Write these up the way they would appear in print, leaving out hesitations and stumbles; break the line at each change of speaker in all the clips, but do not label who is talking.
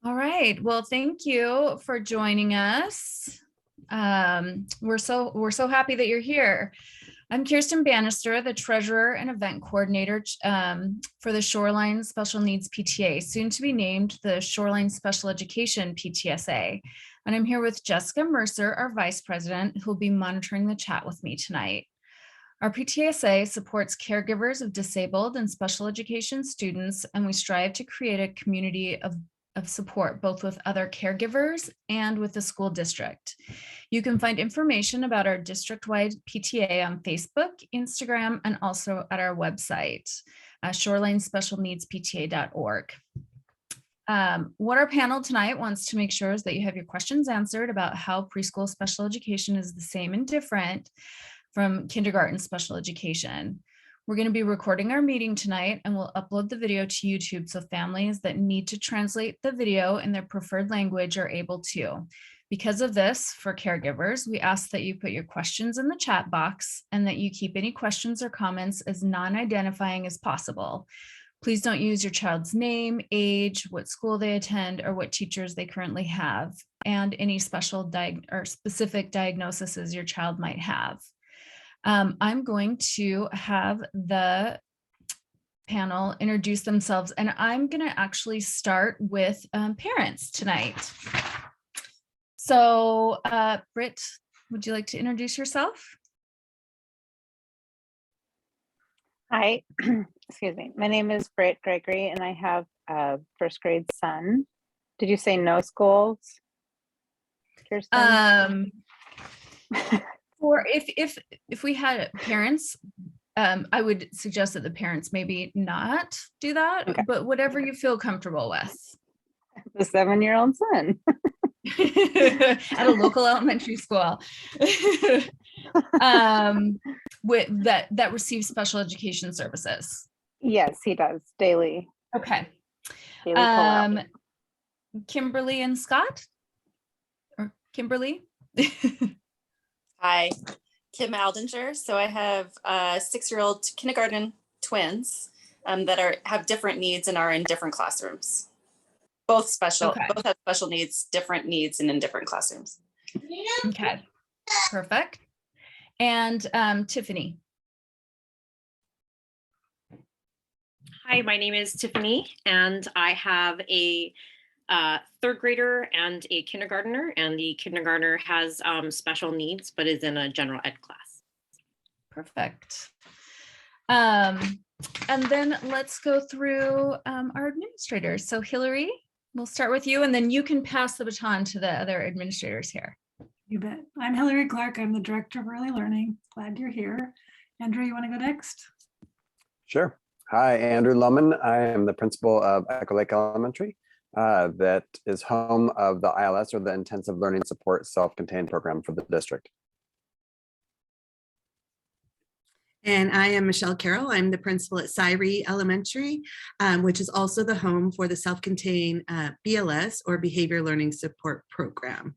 All right. Well, thank you for joining us. We're so happy that you're here. I'm Kirsten Bannister, the treasurer and event coordinator for the Shoreline Special Needs PTA, soon to be named the Shoreline Special Education PTSA. And I'm here with Jessica Mercer, our vice president, who will be monitoring the chat with me tonight. Our PTSA supports caregivers of disabled and special education students, and we strive to create a community of support both with other caregivers and with the school district. You can find information about our district-wide PTA on Facebook, Instagram, and also at our website, shorelineспecialneedspta.org. What our panel tonight wants to make sure is that you have your questions answered about how preschool special education is the same and different from kindergarten special education. We're going to be recording our meeting tonight, and we'll upload the video to YouTube so families that need to translate the video in their preferred language are able to. Because of this, for caregivers, we ask that you put your questions in the chat box and that you keep any questions or comments as non-identifying as possible. Please don't use your child's name, age, what school they attend, or what teachers they currently have, and any special or specific diagnoses your child might have. I'm going to have the panel introduce themselves, and I'm going to actually start with parents tonight. So, Britt, would you like to introduce yourself?
Hi, excuse me. My name is Britt Gregory, and I have a first grade son. Did you say no schools, Kirsten?
Or if we had parents, I would suggest that the parents maybe not do that, okay, but whatever you feel comfortable with.
The 7-year-old son.
At a local elementary school. With that receives special education services.
Yes, he does daily.
Okay.
Daily
Kimberly and Scott, or Kimberly.
Hi, Kim Aldinger. So I have 6-year-old kindergarten twins that have different needs and are in different classrooms. Both special, okay. Both have special needs, different needs, and in different classrooms.
Okay, perfect. And Tiffany.
Hi, my name is Tiffany, and I have a third grader and a kindergartner, and the kindergartner has special needs, but is in a general ed class.
Perfect. And then let's go through our administrators. So Hillary, we'll start with you, and then you can pass the baton to the other administrators here.
You bet. I'm Hillary Clark. I'm the director of early learning. Glad you're here. Andrew, you want to go next?
Sure. Hi, Andrew Lohman. I am the principal of Echo Lake Elementary. That is home of the ILS, or the Intensive Learning Support Self-Contained Program for the district.
And I am Michelle Carroll. I'm the principal at Syrie Elementary, which is also the home for the Self-Contained BLS, or Behavior Learning Support Program.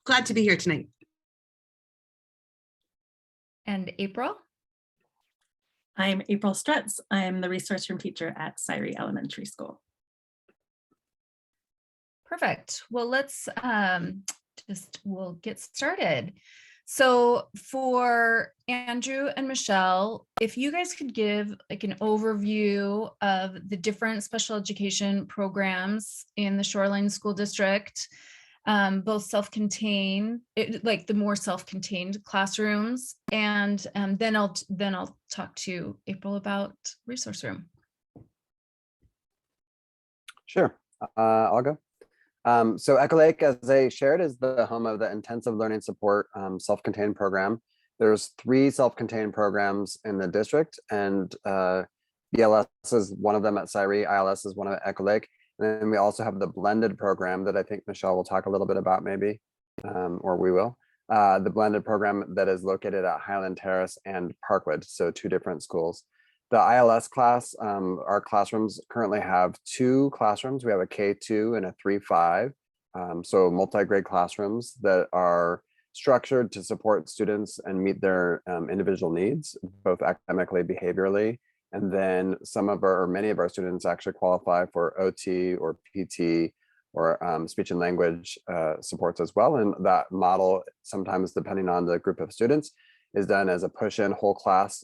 Glad to be here tonight.
And April?
I'm April Strutz. I'm the resource room teacher at Syrie Elementary School.
Perfect. Well, let's we'll get started. So for Andrew and Michelle, if you guys could give like an overview of the different special education programs in the Shoreline School District, both self-contained, like the more self-contained classrooms, and then I'll talk to April about resource room.
Sure, I'll go. So Echo Lake, as I shared, is the home of the Intensive Learning Support Self-Contained Program. There's 3 self-contained programs in the district, and BLS is one of them at Syrie, ILS is one at Echo Lake. And then we also have the blended program that I think Michelle will talk a little bit about maybe, or we will. The blended program that is located at Highland Terrace and Parkwood, so 2 different schools. The ILS class, our classrooms currently have 2 classrooms. We have a K2 and a 3-5, so multi-grade classrooms that are structured to support students and meet their individual needs, both academically, behaviorally, And then many of our students actually qualify for OT or PT or speech and language supports as well. And that model, sometimes depending on the group of students, is done as a push-in whole class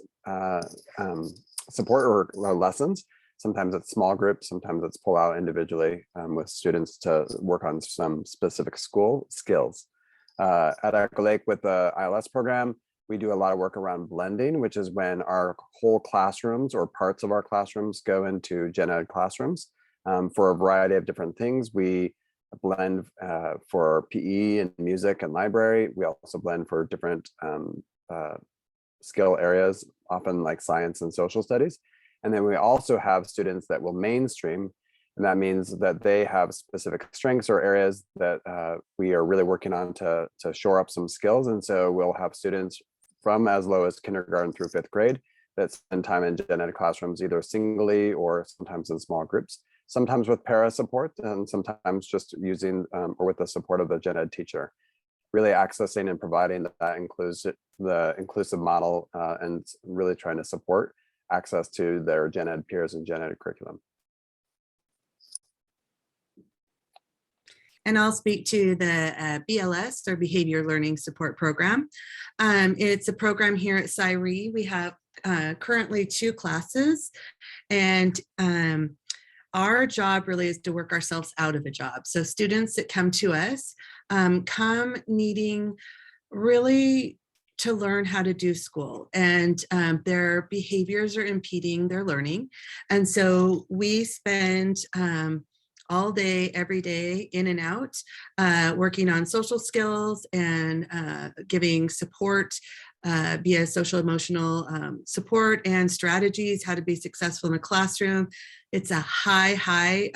support or lessons. Sometimes it's small groups, sometimes it's pull out individually with students to work on some specific school skills. At Echo Lake with the ILS program, we do a lot of work around blending, which is when our whole classrooms or parts of our classrooms go into gen ed classrooms for a variety of different things. We blend for PE and music and library. We also blend for different skill areas, often like science and social studies. And then we also have students that will mainstream, and that means that they have specific strengths or areas that we are really working on to shore up some skills. And so we'll have students from as low as kindergarten through 5th grade that spend time in gen ed classrooms, either singly or sometimes in small groups, sometimes with para support, and sometimes just using or with the support of the gen ed teacher. Really accessing and providing that inclusive model and really trying to support access to their gen ed peers and gen ed curriculum.
And I'll speak to the BLS, or Behavior Learning Support Program. It's a program here at SCI-RE. We have currently 2 classes, and our job really is to work ourselves out of a job. So students that come to us come needing really to learn how to do school, and their behaviors are impeding their learning. And so we spend all day, every day, in and out, working on social skills and giving support via social emotional support and strategies, how to be successful in a classroom. It's a high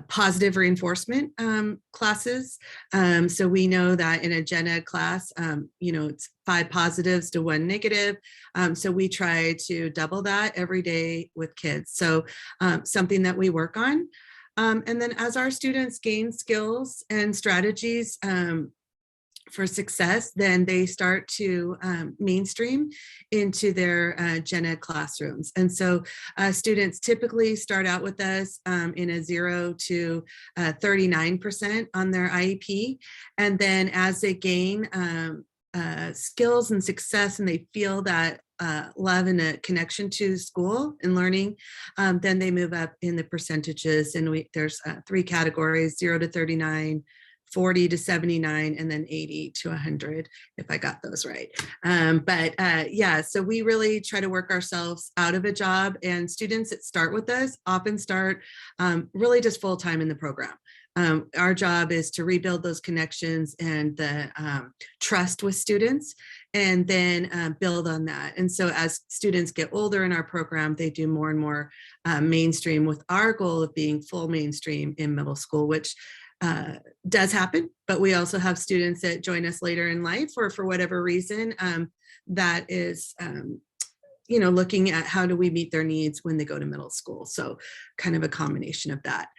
positive reinforcement classes. So we know that in a gen ed class, it's 5 positives to 1 negative. So we try to double that every day with kids. So something that we work on. And then as our students gain skills and strategies for success, then they start to mainstream into their gen ed classrooms. And so students typically start out with us in a 0 to 39% on their IEP. And then as they gain skills and success, and they feel that love and a connection to school and learning, then they move up in the percentages. And there's 3 categories: 0 to 39, 40 to 79, and then 80 to 100, if I got those right. Yeah, so we really try to work ourselves out of a job, and students that start with us often start really just full-time in the program. Our job is to rebuild those connections and the trust with students, and then build on that. And so as students get older in our program, they do more and more mainstream, with our goal of being full mainstream in middle school, which does happen. But we also have students that join us later in life, or for whatever reason, that is looking at how do we meet their needs when they go to middle school. So kind of a combination of that.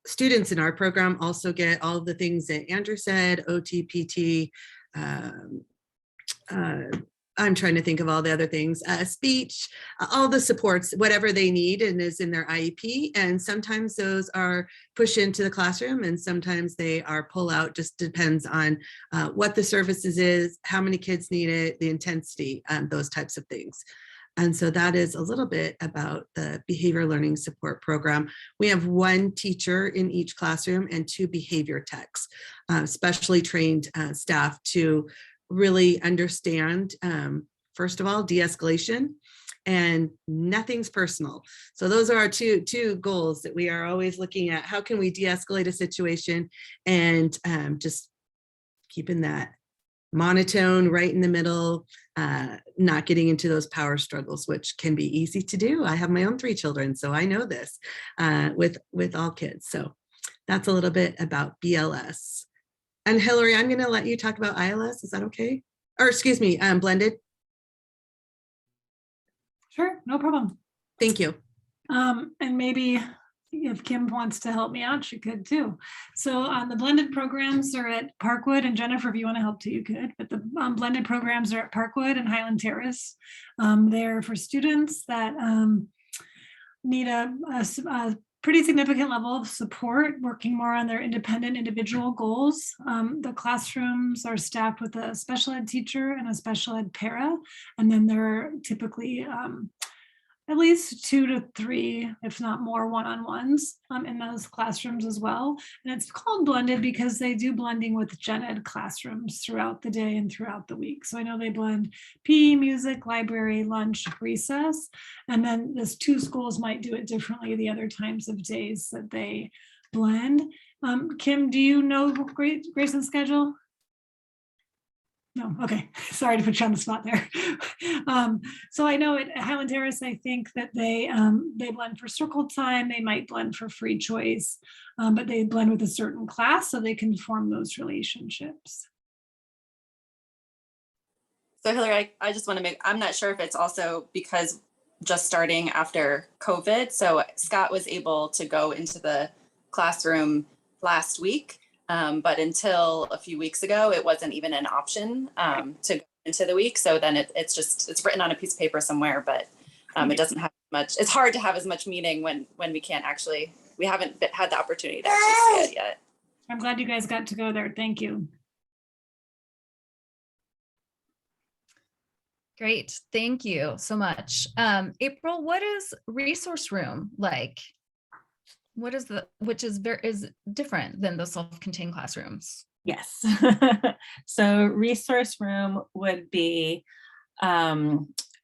Students in our program also get all of the things that Andrew said: OT, PT, I'm trying to think of all the other things, speech, all the supports, whatever they need and is in their IEP. And sometimes those are pushed into the classroom, and sometimes they are pull out. Just depends on what the services is, how many kids need it, the intensity, those types of things. And so that is a little bit about the Behavior Learning Support Program. We have 1 teacher in each classroom and 2 behavior techs, specially trained staff to really understand, first of all, de-escalation, and nothing's personal. So those are our two goals that we are always looking at. How can we de-escalate a situation, and just keeping that monotone right in the middle, not getting into those power struggles, which can be easy to do. I have my own 3 children, so I know this with all kids. So that's a little bit about BLS. And Hillary, I'm going to let you talk about ILS. Is that okay? Or excuse me, blended.
Sure, no problem.
Thank you.
And maybe if Kim wants to help me out, she could too. So the blended programs are at Parkwood, and Jennifer, if you want to help too, you could, but the blended programs are at Parkwood and Highland Terrace. They're for students that need a pretty significant level of support, working more on their independent individual goals. The classrooms are staffed with a special ed teacher and a special ed para, and then there are typically at least 2 to 3, if not more, one-on-ones in those classrooms as well. And it's called blended because they do blending with gen ed classrooms throughout the day and throughout the week. So I know they blend PE, music, library, lunch, recess, and then those 2 schools might do it differently the other times of days that they blend. Kim, do you know Grayson's schedule? No, okay, sorry to put you on the spot there. So I know at Highland Terrace, I think that they blend for circle time, they might blend for free choice, but they blend with a certain class so they can form those relationships.
So Hillary, I just want to make, I'm not sure if it's also because just starting after COVID. So Scott was able to go into the classroom last week. But until a few weeks ago, it wasn't even an option to go into the week. So then it's written on a piece of paper somewhere, but it doesn't have much. It's hard to have as much meaning when we can't actually, we haven't had the opportunity to actually see it yet.
I'm glad you guys got to go there. Thank you.
Great, thank you so much. April, what is resource room like? What is which is different than the self-contained classrooms?
Yes. So resource room would be,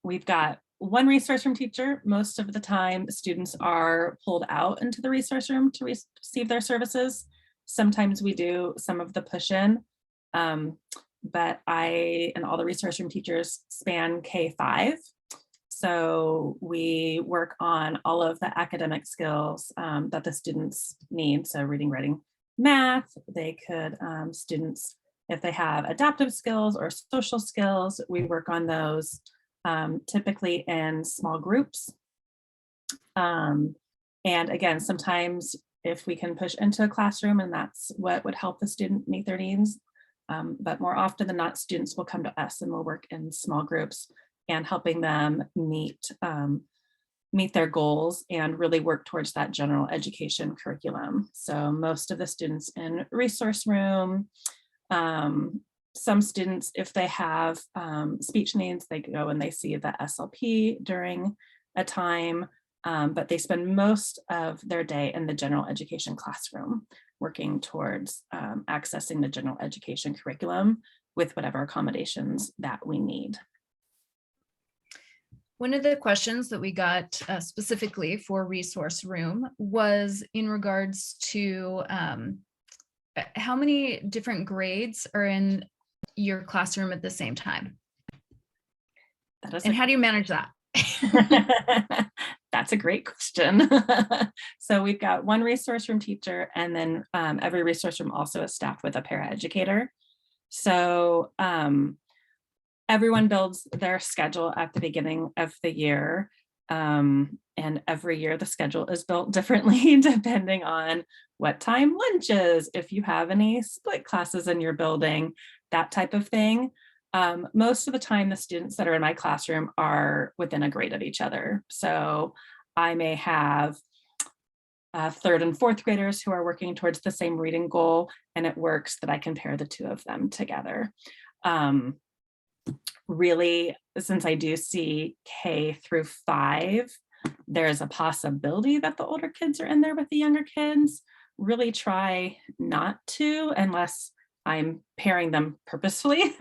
we've got one resource room teacher. Most of the time, students are pulled out into the resource room to receive their services. Sometimes we do some of the push-in, but I and all the resource room teachers span K-5. So we work on all of the academic skills that the students need. So reading, writing, math. They could, students, if they have adaptive skills or social skills, we work on those typically in small groups. And again, sometimes if we can push into a classroom and that's what would help the student meet their needs. But more often than not, students will come to us and we'll work in small groups and helping them meet their goals and really work towards that general education curriculum. So most of the students in resource room, some students, if they have speech needs, they go and they see the SLP during a time, but they spend most of their day in the general education classroom, working towards accessing the general education curriculum with whatever accommodations that we need.
One of the questions that we got specifically for resource room was in regards to how many different grades are in your classroom at the same time? And how do you manage that?
That's a great question. So we've got one resource room teacher, and then every resource room also is staffed with a paraeducator. So everyone builds their schedule at the beginning of the year. And every year the schedule is built differently depending on what time lunch is, if you have any split classes in your building, that type of thing. Most of the time, the students that are in my classroom are within a grade of each other. So I may have third and fourth graders who are working towards the same reading goal, and it works that I can pair the two of them together. Really, since I do see K through 5, there's a possibility that the older kids are in there with the younger kids. Really try not to, unless I'm pairing them purposefully.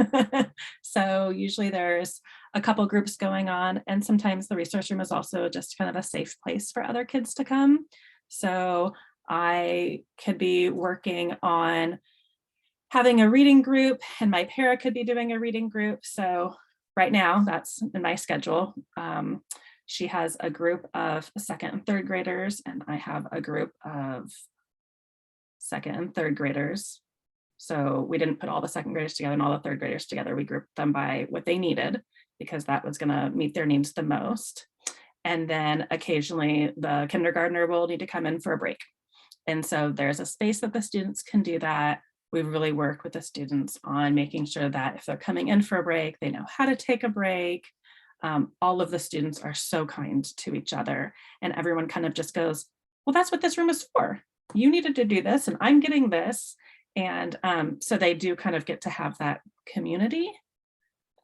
So usually there's a couple groups going on, and sometimes the resource room is also just kind of a safe place for other kids to come. So I could be working on having a reading group, and my para could be doing a reading group. So right now that's in my schedule. She has a group of second and third graders, and I have a group of second and third graders. So we didn't put all the second graders together and all the third graders together. We grouped them by what they needed because that was going to meet their needs the most. And then occasionally the kindergartner will need to come in for a break. And so there's a space that the students can do that. We really work with the students on making sure that if they're coming in for a break, they know how to take a break. All of the students are so kind to each other, and everyone kind of just goes, well, that's what this room is for. You needed to do this and I'm getting this. And so they do kind of get to have that community,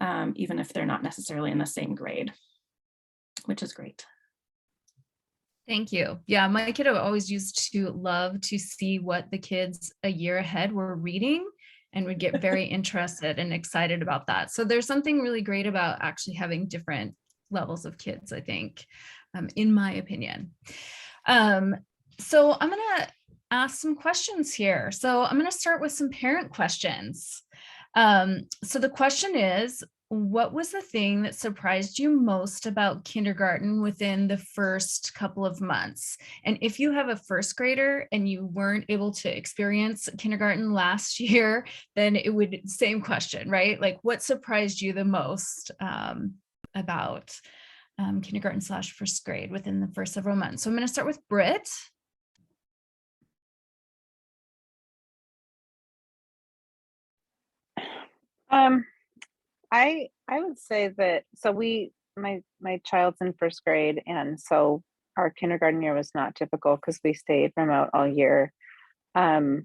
even if they're not necessarily in the same grade, which is great.
Thank you. Yeah, my kiddo always used to love to see what the kids a year ahead were reading and would get very interested and excited about that. So there's something really great about actually having different levels of kids, I think, in my opinion. So I'm going to ask some questions here. So I'm going to start with some parent questions. So the question is, what was the thing that surprised you most about kindergarten within the first couple of months? And if you have a first grader and you weren't able to experience kindergarten last year, then it would, same question, right? Like, what surprised you the most about kindergarten / first grade within the first several months? So I'm going to start with Britt.
I would say that, so my child's in first grade, and so our kindergarten year was not typical because we stayed remote all year. I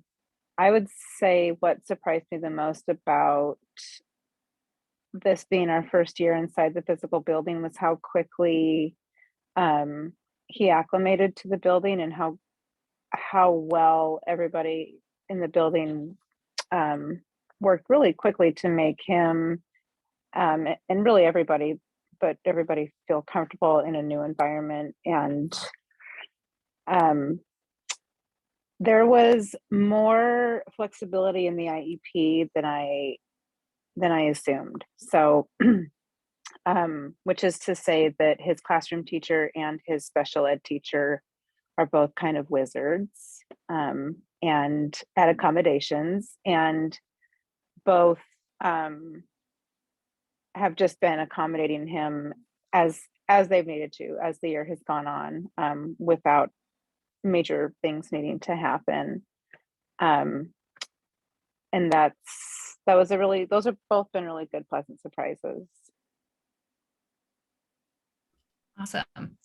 would say what surprised me the most about this being our first year inside the physical building was how quickly he acclimated to the building, and how well everybody in the building worked really quickly to make him and really everybody feel comfortable in a new environment. And there was more flexibility in the IEP than I assumed. So which is to say that his classroom teacher and his special ed teacher are both kind of wizards and at accommodations, and both have just been accommodating him as they've needed to as the year has gone on, without major things needing to happen. And those have both been really good, pleasant surprises.
Awesome.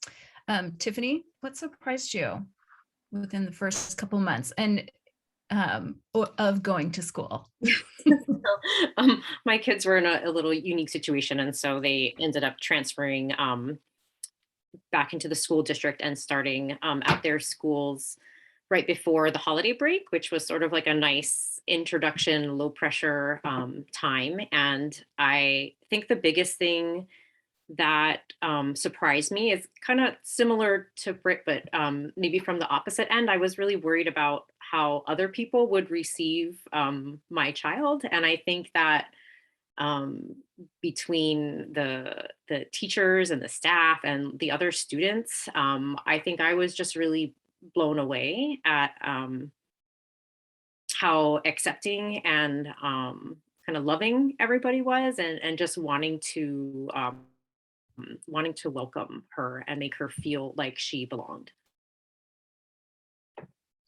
Tiffany, what surprised you within the first couple months and of going to school?
My kids were in a little unique situation, and so they ended up transferring back into the school district and starting at their schools right before the holiday break, which was sort of like a nice introduction, low pressure time. And I think the biggest thing that surprised me is kind of similar to Britt, but maybe from the opposite end. I was really worried about how other people would receive my child. And I think that between the teachers and the staff and the other students, I think I was just really blown away at how accepting and kind of loving everybody was, and just wanting to welcome her and make her feel like she belonged.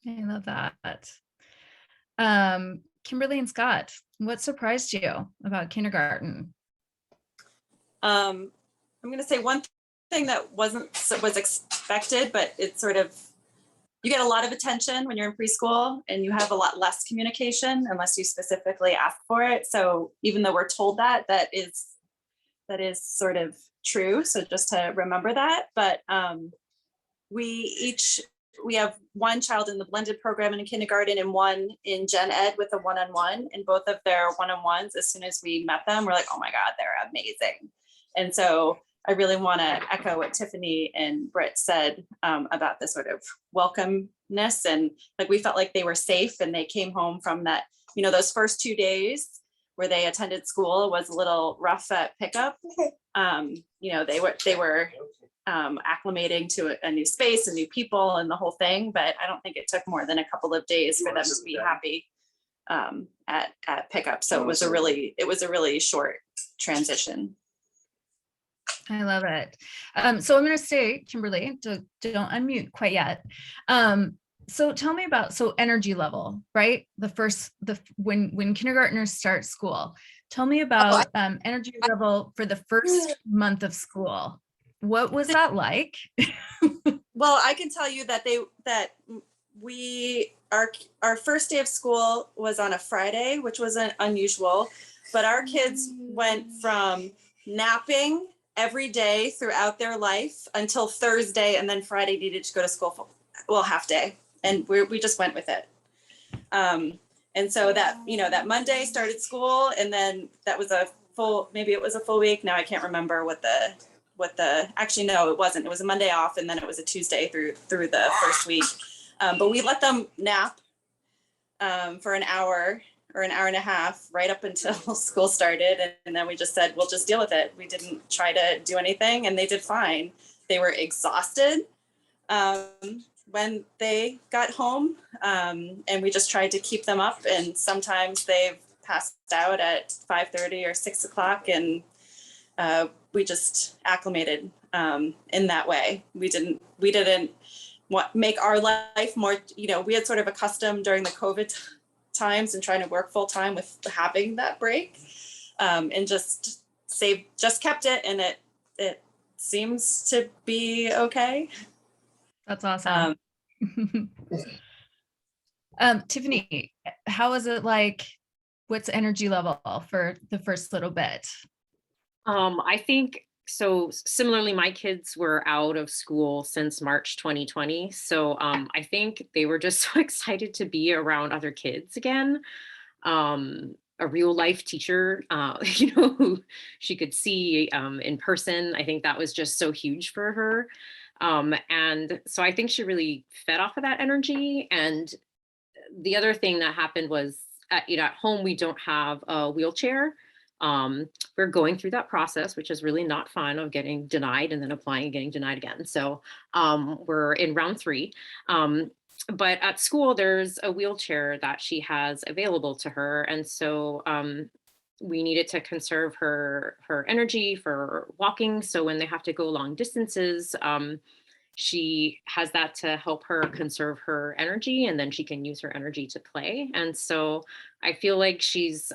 I love that. Kimberly and Scott, what surprised you about kindergarten?
I'm going to say one thing that was expected, but it's sort of, you get a lot of attention when you're in preschool, and you have a lot less communication unless you specifically ask for it. So even though we're told that is sort of true. So just to remember that. But we have one child in the blended program in kindergarten and one in gen ed with a one-on-one, and both of their one-on-ones, as soon as we met them, we're like, oh my God, they're amazing. And so I really want to echo what Tiffany and Britt said about the sort of welcomeness, and like we felt like they were safe, and they came home from that, those first 2 days where they attended school was a little rough at pickup. They were acclimating to a new space and new people and the whole thing, but I don't think it took more than a couple of days for them to be happy at pickup. So it was a really short transition.
I love it. So I'm going to say, Kimberly, don't unmute quite yet. So tell me about, so energy level, right? When kindergartners start school, tell me about energy level for the first month of school. What was that like?
Well, I can tell you that our first day of school was on a Friday, which wasn't unusual, but our kids went from napping every day throughout their life until Thursday, and then Friday needed to go to school for, well, half day, and we just went with it. And so that, that Monday started school, and then that was maybe it was a full week. Now I can't remember actually, no, it wasn't. It was a Monday off, and then it was a Tuesday through the first week. But we let them nap for an hour or an hour and a half right up until school started. And then we just said, we'll just deal with it. We didn't try to do anything, and they did fine. They were exhausted when they got home, and we just tried to keep them up. And sometimes they've passed out at 5:30 or 6 o'clock, and we just acclimated in that way. We didn't make our life more, we had sort of accustomed during the COVID times and trying to work full time with having that break, and just kept it, and it seems to be okay.
That's awesome. Tiffany, how was it like? What's energy level for the first little bit?
I think so. Similarly, my kids were out of school since March 2020. So I think they were just so excited to be around other kids again. A real life teacher, who she could see in person. I think that was just so huge for her. And so I think she really fed off of that energy. And the other thing that happened was, at home, we don't have a wheelchair. We're going through that process, which is really not fun, of getting denied and then applying and getting denied again. So we're in round 3. But at school, there's a wheelchair that she has available to her. And so we needed to conserve her energy for walking. So when they have to go long distances, she has that to help her conserve her energy, and then she can use her energy to play. And so I feel like she's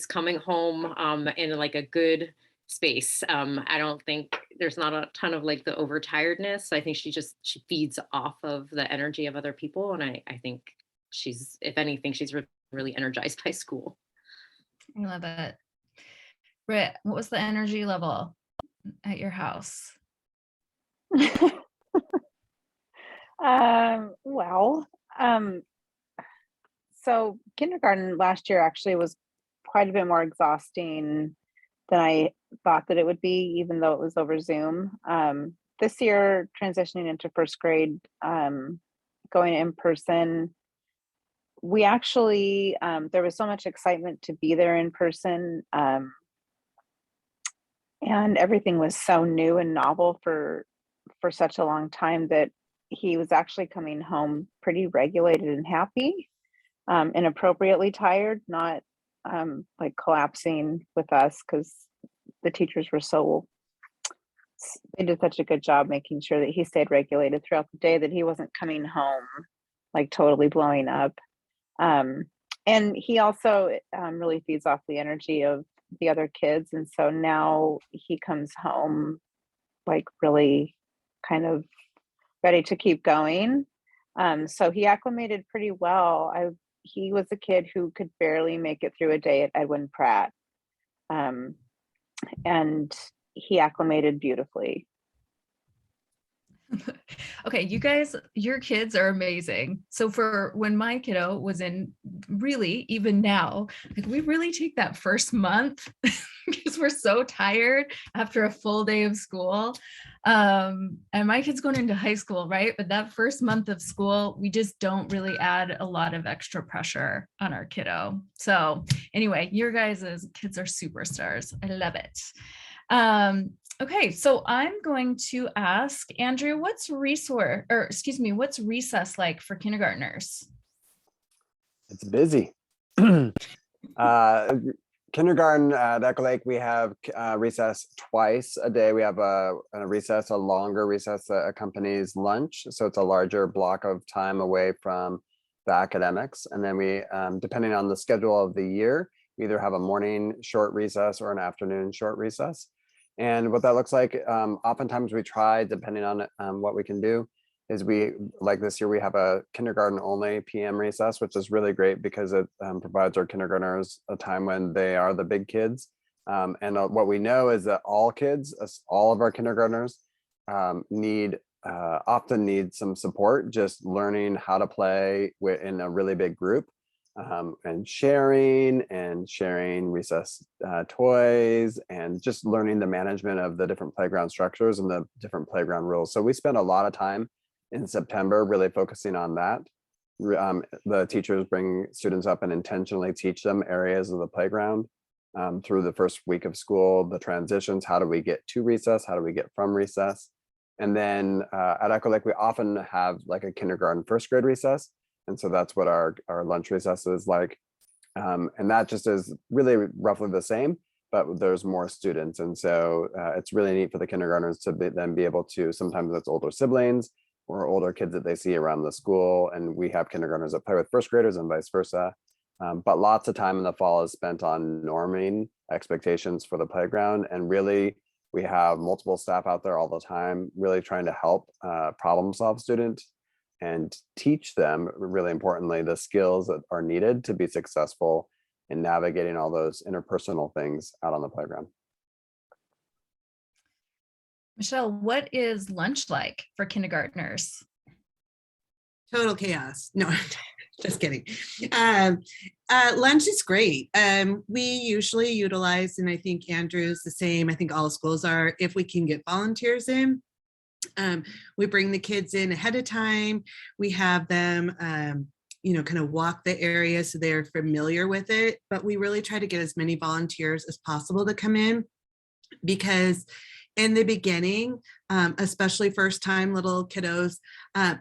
coming home in like a good space. I don't think there's not a ton of like the overtiredness. I think she feeds off of the energy of other people. And I think if anything, she's really energized by school.
I love it. Britt, what was the energy level at your house?
So kindergarten last year actually was quite a bit more exhausting than I thought that it would be, even though it was over Zoom. This year, transitioning into first grade, going in person, we actually, there was so much excitement to be there in person. And everything was so new and novel for such a long time that he was actually coming home pretty regulated and happy, and appropriately tired, not like collapsing with us, because the teachers were they did such a good job making sure that he stayed regulated throughout the day, that he wasn't coming home like totally blowing up. And he also really feeds off the energy of the other kids. And so now he comes home like really kind of ready to keep going. So he acclimated pretty well. He was a kid who could barely make it through a day at Edwin Pratt. And he acclimated beautifully.
Okay, you guys, your kids are amazing. So for when my kiddo was in, really, even now, like we really take that first month because we're so tired after a full day of school. And my kid's going into high school, right? But that first month of school, we just don't really add a lot of extra pressure on our kiddo. So anyway, your guys' kids are superstars. I love it. Okay, so I'm going to ask Andrew, what's recess like for kindergartners?
It's busy. Kindergarten at Echo Lake, we have recess twice a day. We have a recess, a longer recess that accompanies lunch. So it's a larger block of time away from the academics. And then we, depending on the schedule of the year, we either have a morning short recess or an afternoon short recess. And what that looks like, oftentimes we try, depending on what we can do, is we, like this year, we have a kindergarten only PM recess, which is really great because it provides our kindergartners a time when they are the big kids. And what we know is that all kids, all of our kindergartners often need some support, just learning how to play in a really big group, and sharing recess toys, and just learning the management of the different playground structures and the different playground rules. So we spend a lot of time in September really focusing on that. The teachers bring students up and intentionally teach them areas of the playground through the first week of school, the transitions, how do we get to recess, how do we get from recess. And then at Echo Lake, we often have like a kindergarten first grade recess. And so that's what our lunch recess is like. And that just is really roughly the same, but there's more students. And so it's really neat for the kindergartners to then be able to, sometimes it's older siblings or older kids that they see around the school. And we have kindergartners that play with first graders and vice versa. But lots of time in the fall is spent on norming expectations for the playground. And really, we have multiple staff out there all the time, really trying to help problem solve students and teach them, really importantly, the skills that are needed to be successful in navigating all those interpersonal things out on the playground.
Michelle, what is lunch like for kindergartners?
Total chaos. No, just kidding. Lunch is great. We usually utilize, and I think Andrew's the same, I think all schools are, if we can get volunteers in, we bring the kids in ahead of time. We have them, kind of walk the area so they're familiar with it, but we really try to get as many volunteers as possible to come in, because in the beginning, especially first time little kiddos,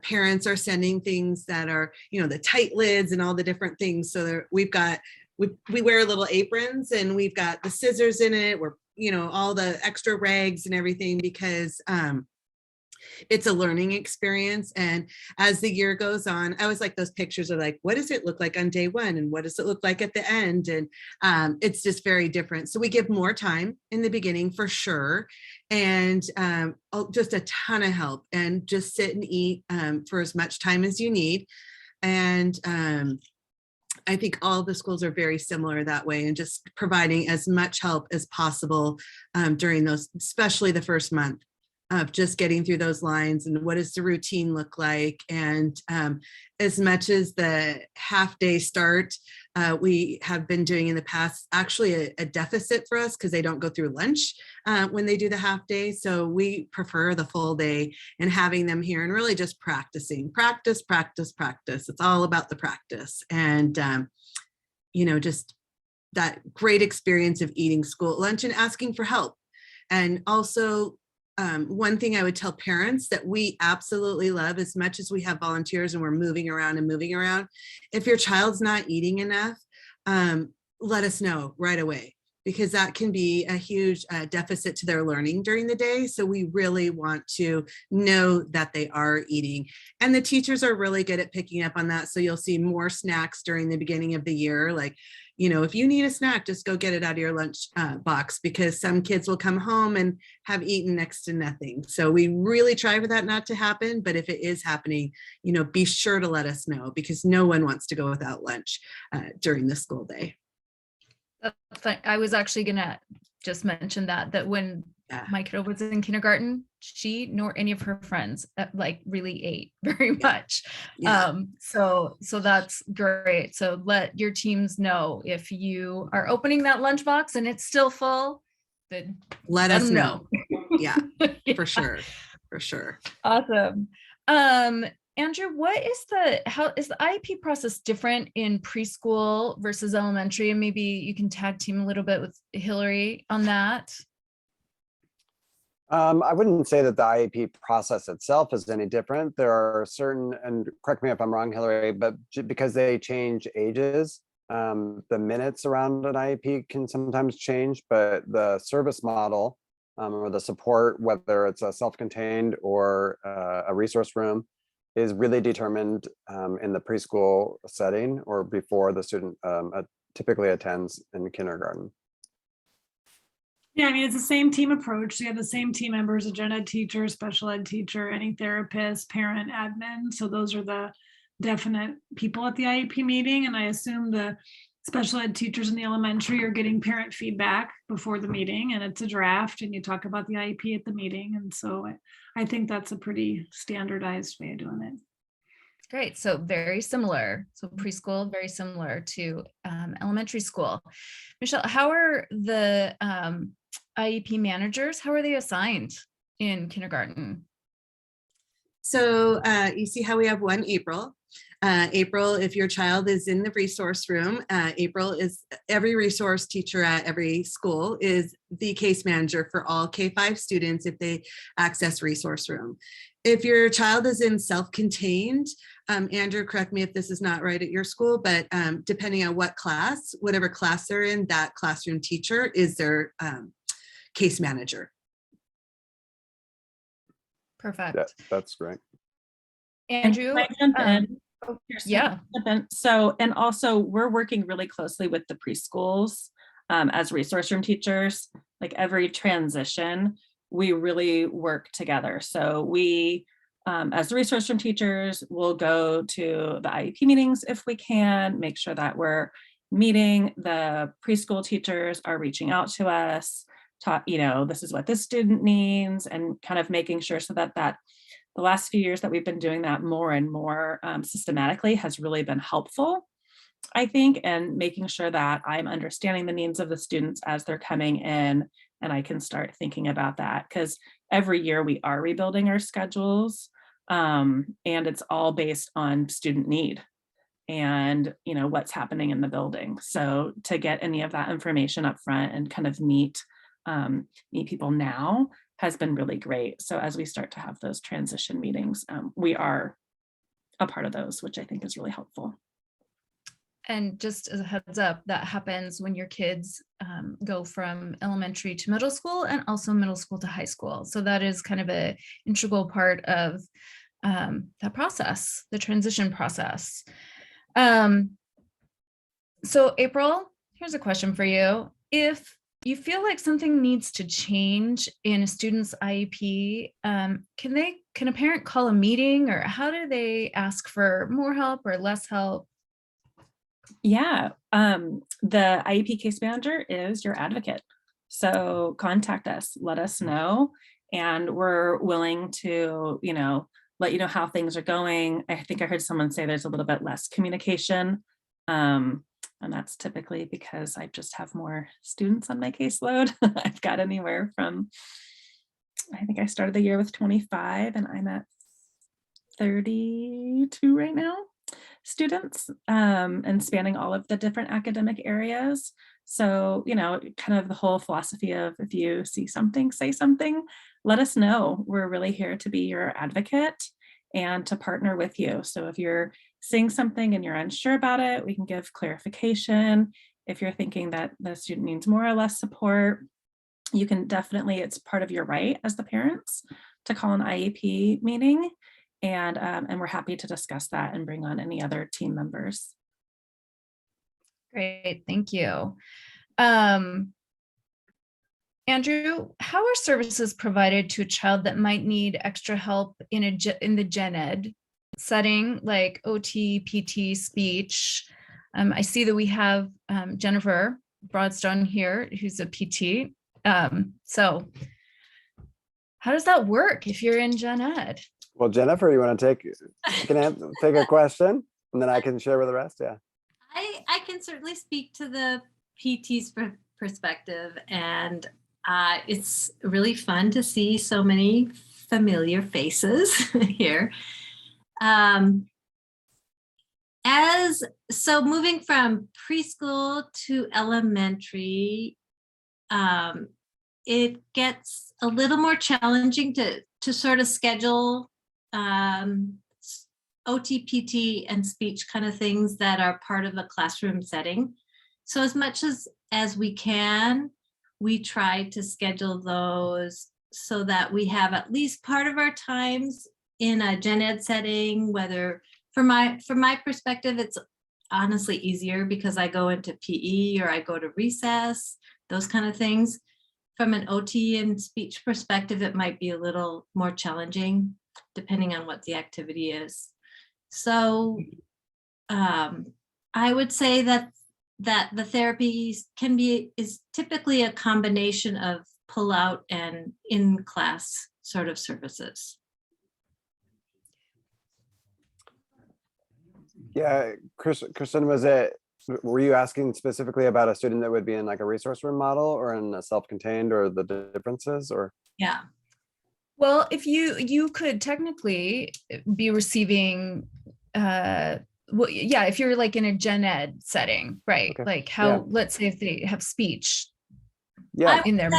parents are sending things that are, the tight lids and all the different things. So we wear little aprons and we've got the scissors in it. We're, all the extra rags and everything, because it's a learning experience. And as the year goes on, I always like those pictures of like, what does it look like on day one? And what does it look like at the end? And it's just very different. So we give more time in the beginning for sure. And just a ton of help, and just sit and eat for as much time as you need. And I think all the schools are very similar that way, and just providing as much help as possible during those, especially the first month, of just getting through those lines and what does the routine look like. And as much as the half day start, we have been doing in the past, actually a deficit for us, because they don't go through lunch when they do the half day. So we prefer the full day and having them here and really just practicing, practice. It's all about the practice. And, just that great experience of eating school lunch and asking for help. And also, one thing I would tell parents that we absolutely love, as much as we have volunteers and we're moving around, if your child's not eating enough, let us know right away, because that can be a huge deficit to their learning during the day. So we really want to know that they are eating, and the teachers are really good at picking up on that. So you'll see more snacks during the beginning of the year. Like, if you need a snack, just go get it out of your lunch box, because some kids will come home and have eaten next to nothing. So we really try for that not to happen. But if it is happening, be sure to let us know, because no one wants to go without lunch during the school day.
I was actually gonna just mention that when my kiddo was in kindergarten, she nor any of her friends really ate very much.
Yeah.
So that's great. So let your teams know if you are opening that lunchbox and it's still full, then
let us know. Yeah,
Yeah.
for sure.
Awesome. Andrew, how is the IEP process different in preschool versus elementary? And maybe you can tag team a little bit with Hillary on that.
I wouldn't say that the IEP process itself is any different. There are certain, and correct me if I'm wrong, Hillary, but because they change ages, The minutes around an IEP can sometimes change, but the service model or the support, whether it's a self-contained or a resource room, is really determined in the preschool setting or before the student typically attends in kindergarten.
Yeah, I mean, it's the same team approach. So you have the same team members, a gen ed teacher, special ed teacher, any therapist, parent, admin. So those are the definite people at the IEP meeting. And I assume the special ed teachers in the elementary are getting parent feedback before the meeting, and it's a draft and you talk about the IEP at the meeting. And so I think that's a pretty standardized way of doing it.
Great. So very similar. So preschool, very similar to elementary school. Michelle, how are the IEP managers, how are they assigned in kindergarten?
So you see how we have one April. April, if your child is in the resource room, April is every resource teacher at every school is the case manager for all K-5 students if they access resource room. If your child is in self-contained, Andrew, correct me if this is not right at your school, but depending on what class, whatever class they're in, that classroom teacher is their case manager.
Perfect.
Yeah, that's great.
Andrew,
Can I jump in?
yeah.
So, and also we're working really closely with the preschools as resource room teachers. Like every transition, we really work together. So we, as resource room teachers, will go to the IEP meetings if we can, make sure that we're meeting. The preschool teachers are reaching out to us, this is what this student needs, and kind of making sure so that the last few years that we've been doing that more and more systematically has really been helpful, I think, and making sure that I'm understanding the needs of the students as they're coming in, and I can start thinking about that, because every year we are rebuilding our schedules, and it's all based on student need and what's happening in the building. So to get any of that information up front and kind of meet people now has been really great. So as we start to have those transition meetings, we are a part of those, which I think is really helpful.
And just as a heads up, that happens when your kids go from elementary to middle school and also middle school to high school. So that is kind of an integral part of that process, the transition process. So April, here's a question for you. If you feel like something needs to change in a student's IEP, can a parent call a meeting, or how do they ask for more help or less help?
Yeah, the IEP case manager is your advocate. So contact us, let us know, and we're willing to, let you know how things are going. I think I heard someone say there's a little bit less communication. And that's typically because I just have more students on my caseload. I've got anywhere from, I think I started the year with 25 and I'm at 32 right now, students, and spanning all of the different academic areas. So, kind of the whole philosophy of if you see something, say something, let us know. We're really here to be your advocate and to partner with you. So if you're seeing something and you're unsure about it, we can give clarification. If you're thinking that the student needs more or less support, you can definitely, it's part of your right as the parents to call an IEP meeting. And we're happy to discuss that and bring on any other team members.
Great, thank you. Andrew, how are services provided to a child that might need extra help in the gen ed setting, like OT, PT, speech? I see that we have Jennifer Broadstone here, who's a PT. So how does that work if you're in gen ed?
Well, Jennifer, you want to take a question, and then I can share with the rest? Yeah.
I can certainly speak to the PT's perspective, and it's really fun to see so many familiar faces here. So moving from preschool to elementary, it gets a little more challenging to sort of schedule OT, PT, and speech kind of things that are part of a classroom setting. So as much as we can, we try to schedule those so that we have at least part of our times in a gen ed setting, whether from my perspective, it's honestly easier because I go into PE or I go to recess, those kind of things. From an OT and speech perspective, it might be a little more challenging depending on what the activity is. So I would say that the therapy is typically a combination of pull out and in-class sort of services.
Yeah, Kristen, were you asking specifically about a student that would be in like a resource room model or in a self-contained, or the differences, or?
Yeah.
Well, if you could technically be receiving, well, yeah, if you're like in a gen ed setting, right?
Okay.
Like how, let's say if they have speech
Yeah,
in their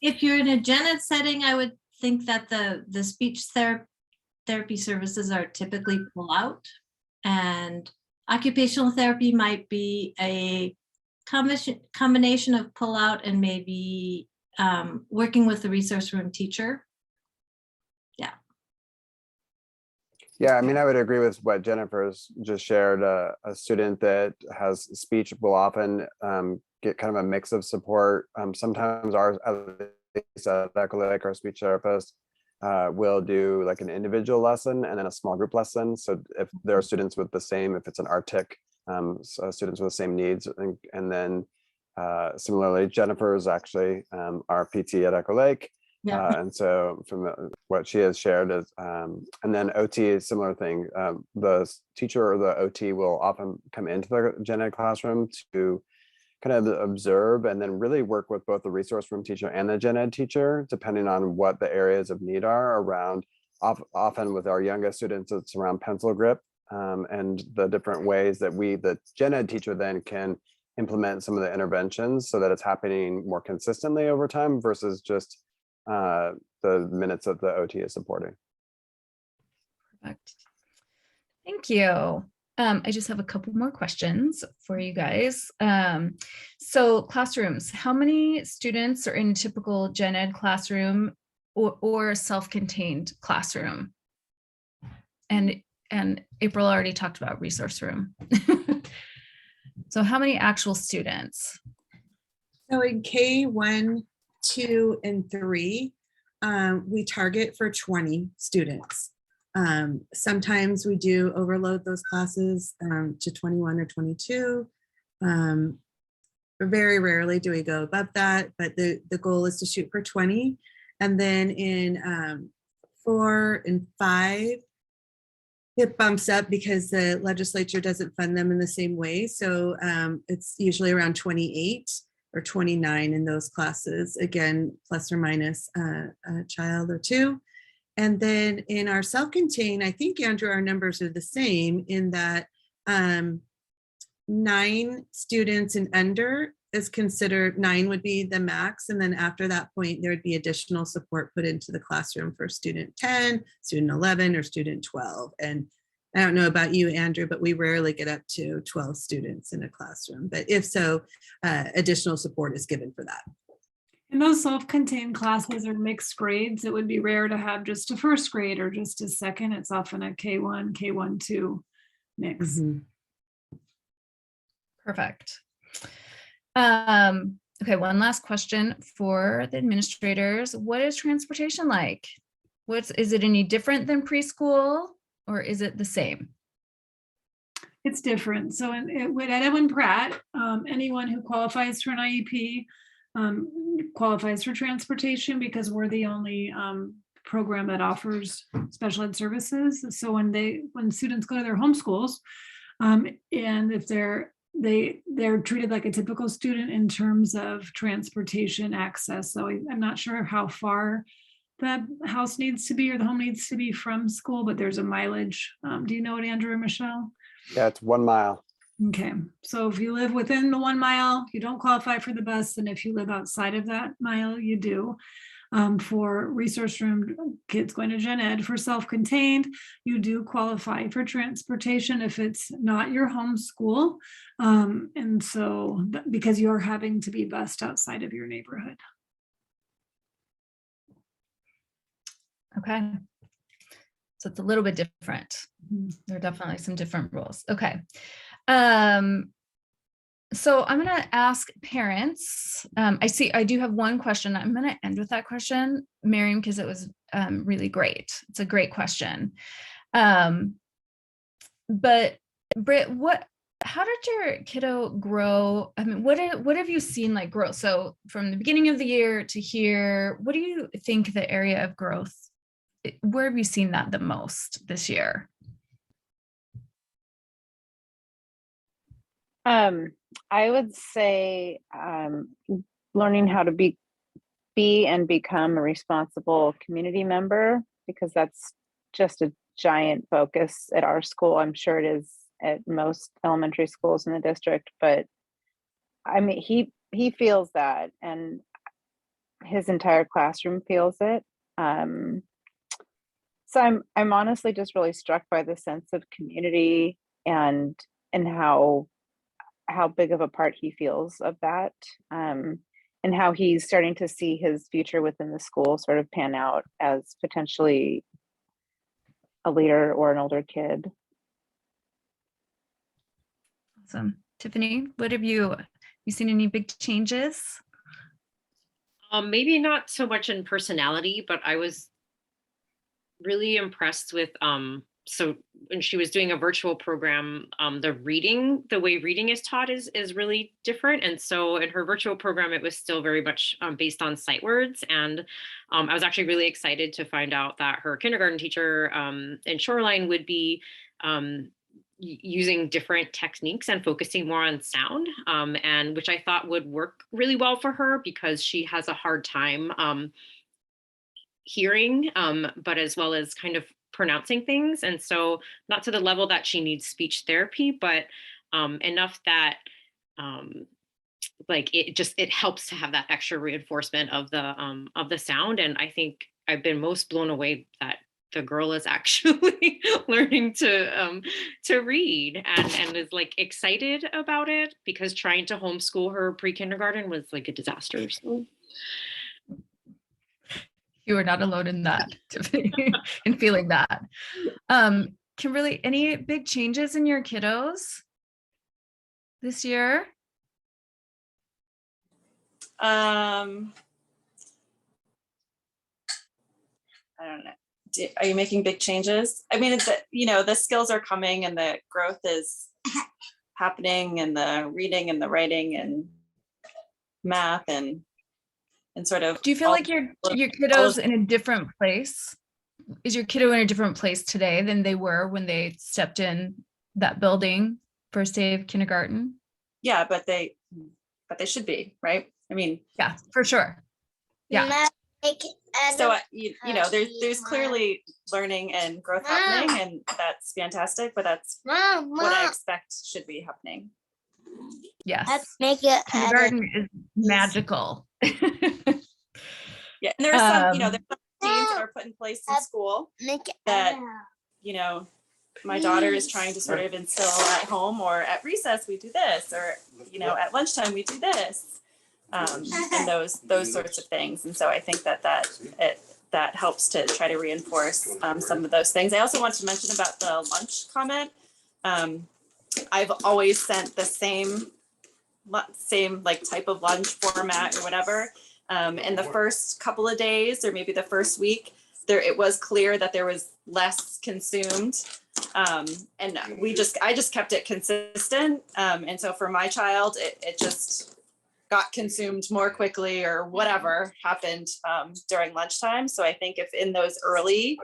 If you're in a gen ed setting, I would think that the speech therapy services are typically pull out, and occupational therapy might be a combination of pull out and maybe working with the resource room teacher.
Yeah, I mean, I would agree with what Jennifer's just shared. A student that has speech will often get kind of a mix of support. Sometimes our speech therapist will do like an individual lesson and then a small group lesson. So if there are students with the same, if it's an RTIC, so students with the same needs, and then similarly, Jennifer is actually our PT at Echo Lake.
Yeah.
And so from what she has shared is, and then OT is similar thing. The teacher or the OT will often come into the gen ed classroom to kind of observe and then really work with both the resource room teacher and the gen ed teacher, depending on what the areas of need are around. Often with our youngest students, it's around pencil grip and the different ways that the gen ed teacher then can implement some of the interventions so that it's happening more consistently over time versus just the minutes that the OT is supporting.
Perfect. Thank you. I just have a couple more questions for you guys. So classrooms, how many students are in a typical gen ed classroom or self-contained classroom? And April already talked about resource room. So how many actual students?
So in K1, 2, and 3, we target for 20 students. Sometimes we do overload those classes to 21 or 22. Very rarely do we go above that, but the goal is to shoot for 20. And then in 4 and 5, it bumps up because the legislature doesn't fund them in the same way. So it's usually around 28 or 29 in those classes, again, plus or minus a child or two. And then in our self-contained, I think, Andrew, our numbers are the same in that 9 students and under is considered, 9 would be the max. And then after that point, there would be additional support put into the classroom for student 10, student 11, or student 12. And I don't know about you, Andrew, but we rarely get up to 12 students in a classroom. But if so, additional support is given for that.
And those self-contained classes are mixed grades. It would be rare to have just a first grade or just a second. It's often a K1, K1-2 mix.
Mm-hmm.
Perfect. Okay, one last question for the administrators. What is transportation like? Is it any different than preschool, or is it the same?
It's different. So at Edwin Pratt, anyone who qualifies for an IEP qualifies for transportation because we're the only program that offers special ed services. So when students go to their home schools, and if they're treated like a typical student in terms of transportation access. So I'm not sure how far the house needs to be or the home needs to be from school, but there's a mileage. Do you know it, Andrew or Michelle?
Yeah, it's 1 mile.
Okay, so if you live within the 1 mile, you don't qualify for the bus, and if you live outside of that mile, you do. For resource room kids going to gen ed. For self-contained, you do qualify for transportation if it's not your home school. And so because you're having to be bused outside of your neighborhood.
Okay. So it's a little bit different. There are definitely some different rules. Okay. So I'm going to ask parents. I do have one question. I'm going to end with that question, Miriam, because it was really great. It's a great question. But Britt, how did your kiddo grow? I mean, what have you seen like growth? So from the beginning of the year to here, what do you think the area of growth, where have you seen that the most this year?
I would say learning how to be and become a responsible community member, because that's just a giant focus at our school. I'm sure it is at most elementary schools in the district, but I mean, he feels that, and his entire classroom feels it. So I'm honestly just really struck by the sense of community and how big of a part he feels of that, and how he's starting to see his future within the school sort of pan out as potentially a leader or an older kid.
Awesome. Tiffany, what have you seen any big changes?
Maybe not so much in personality, but I was really impressed with so when she was doing a virtual program, the way reading is taught is really different. And so in her virtual program, it was still very much based on sight words. And I was actually really excited to find out that her kindergarten teacher in Shoreline would be using different techniques and focusing more on sound, and which I thought would work really well for her because she has a hard time hearing, but as well as kind of pronouncing things. And so not to the level that she needs speech therapy, but enough that like it helps to have that extra reinforcement of the sound. And I think I've been most blown away that the girl is actually learning to read and is like excited about it, because trying to homeschool her pre-kindergarten was like a disaster. So.
You are not alone in that, Tiffany, in feeling that. Kimberly, any big changes in your kiddos this year?
I don't know. Are you making big changes? I mean, the skills are coming and the growth is happening, and the reading and the writing and math and sort of.
Do you feel like your kiddo's in a different place? Is your kiddo in a different place today than they were when they stepped in that building first day of kindergarten?
Yeah, but they should be, right? I mean,
yeah, for sure. Yeah.
So there's clearly learning and growth happening, and that's fantastic. But that's what I expect should be happening.
Yes, kindergarten is magical.
Yeah, and there's some, there's some routines that are put in place in school that, my daughter is trying to sort of instill at home, or at recess we do this, or at lunchtime we do this. And those sorts of things. And so I think that helps to try to reinforce some of those things. I also want to mention about the lunch comment. I've always sent the same like type of lunch format or whatever. In the first couple of days, or maybe the first week, it was clear that there was less consumed. And I just kept it consistent. And so for my child, it just got consumed more quickly, or whatever happened during lunchtime. So I think if in those early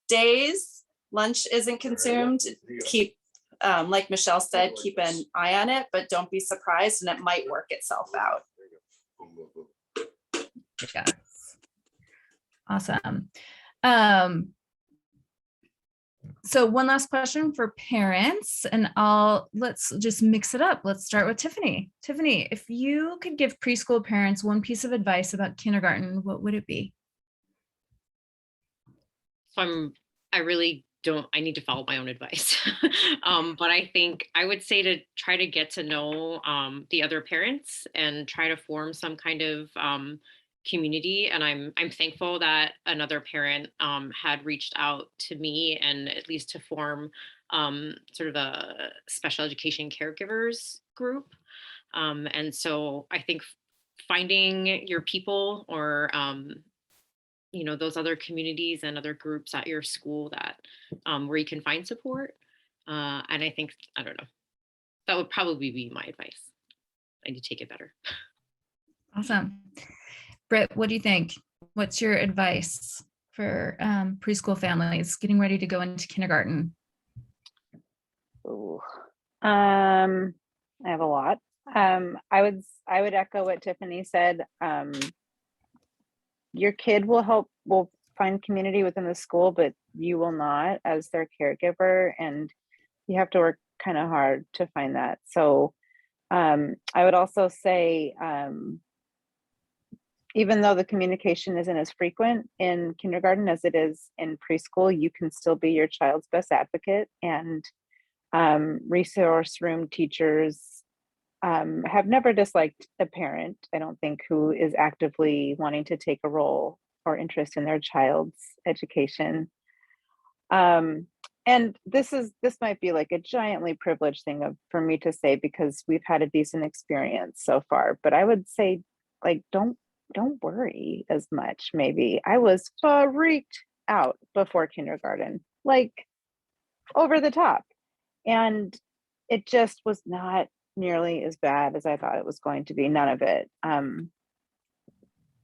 days lunch isn't consumed, keep, like Michelle said, keep an eye on it, but don't be surprised, and it might work itself out.
Yes. Awesome. So one last question for parents, and let's just mix it up. Let's start with Tiffany. Tiffany, if you could give preschool parents one piece of advice about kindergarten, what would it be?
I really don't, I need to follow my own advice. But I think I would say to try to get to know the other parents and try to form some kind of community. And I'm thankful that another parent had reached out to me, and at least to form sort of a special education caregivers group. And so I think finding your people, or those other communities and other groups at your school that where you can find support. And I think, I don't know, that would probably be my advice. I need to take it better.
Awesome. Britt, what do you think? What's your advice for preschool families getting ready to go into kindergarten?
Ooh. I have a lot. I would echo what Tiffany said. Your kid will find community within the school, but you will not as their caregiver, and you have to work kind of hard to find that. So I would also say, even though the communication isn't as frequent in kindergarten as it is in preschool, you can still be your child's best advocate. And resource room teachers have never disliked a parent, I don't think, who is actively wanting to take a role or interest in their child's education. And this might be like a giantly privileged thing for me to say, because we've had a decent experience so far, but I would say, like, don't worry as much. Maybe I was freaked out before kindergarten, like over the top, and it just was not nearly as bad as I thought it was going to be. None of it.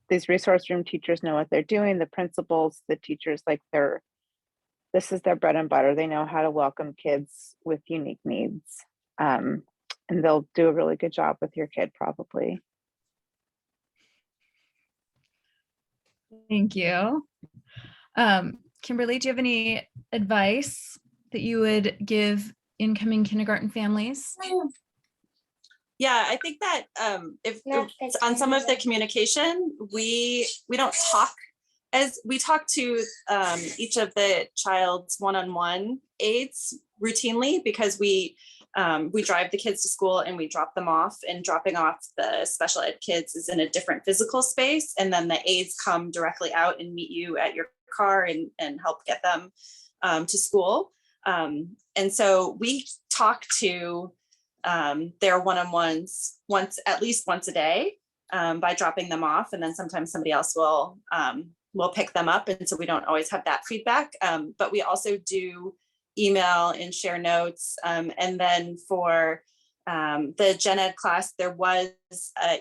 These resource room teachers know what they're doing. The principals, the teachers, like, this is their bread and butter. They know how to welcome kids with unique needs, and they'll do a really good job with your kid, probably.
Thank you. Kimberly, do you have any advice that you would give incoming kindergarten families?
Yeah, I think that if on some of the communication, we don't talk as we talk to each of the child's one-on-one aides routinely, because we drive the kids to school and we drop them off, and dropping off the special ed kids is in a different physical space. And then the aides come directly out and meet you at your car and help get them to school. And so we talk to their one-on-ones at least once a day by dropping them off. And then sometimes somebody else will pick them up. And so we don't always have that feedback. But we also do email and share notes. And then for the gen ed class, there was,